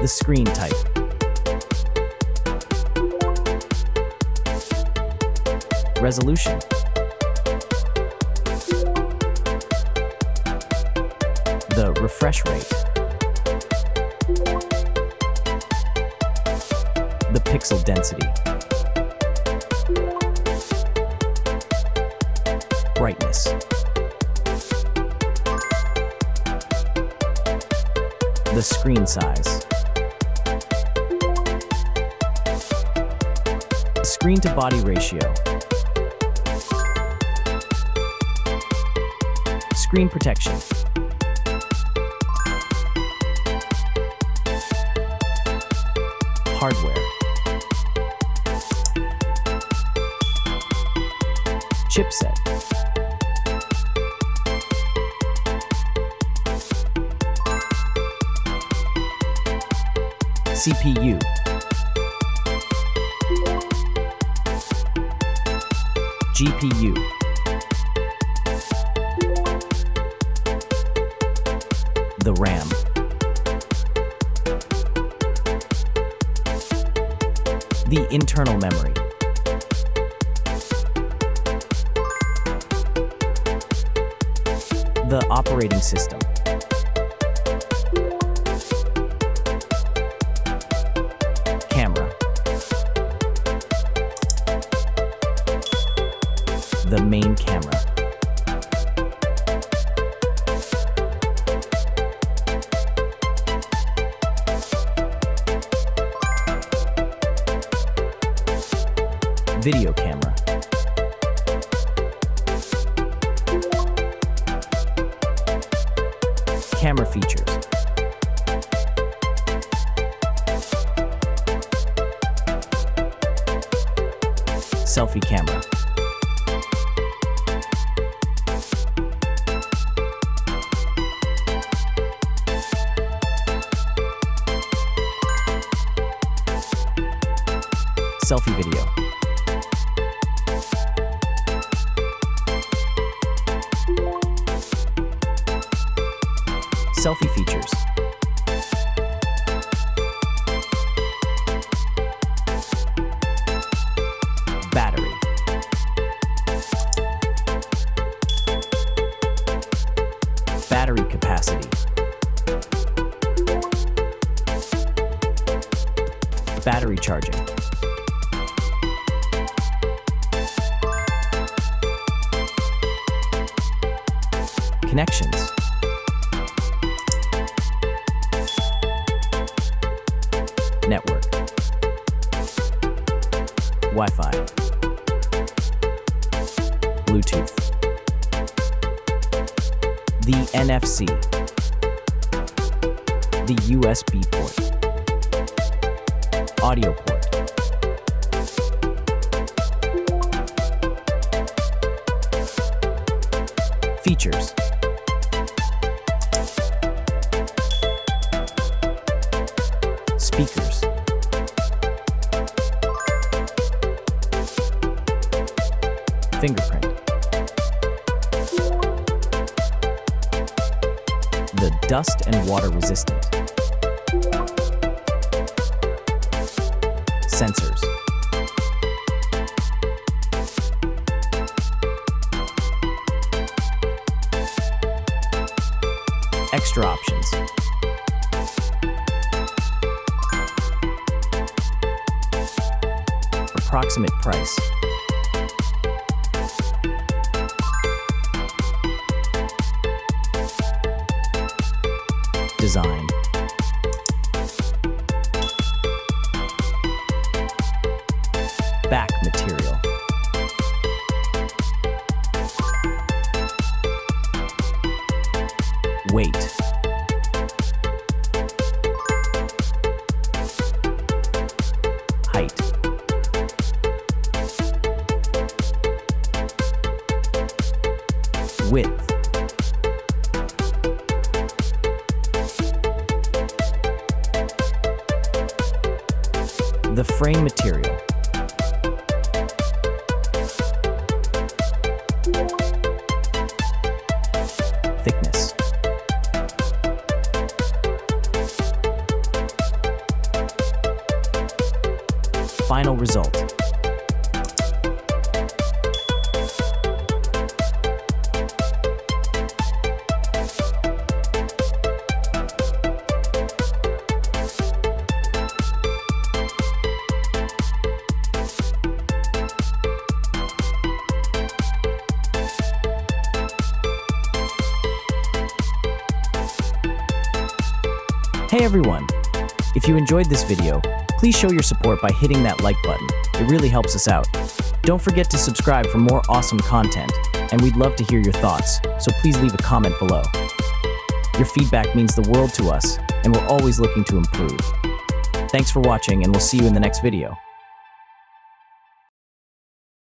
The screen type. Resolution. The refresh rate. The pixel density. Brightness. The screen size. Screen-to-body ratio. Screen protection. Hardware. Chipset. CPU. GPU. The RAM. The internal memory. The operating system. Camera. The main camera. Video camera. Camera features. Selfie camera. Selfie video. Selfie features. Battery. Battery capacity. Battery charging. Connections. Network. Wi-Fi. Bluetooth. The NFC. The USB port. Audio port. Features. Speakers. Fingerprint. The dust and water resistant. Sensors. Extra options. Approximate price. Design. Back material. Weight. Height. Width. The frame material. Thickness. final result. Hey everyone! If you enjoyed this video, please show your support by hitting that like button. It really helps us out. Don't forget to subscribe for more awesome content, and we'd love to hear your thoughts, so please leave a comment below. Your feedback means the world to us, and we're always looking to improve. Thanks for watching, and we'll see you in the next video.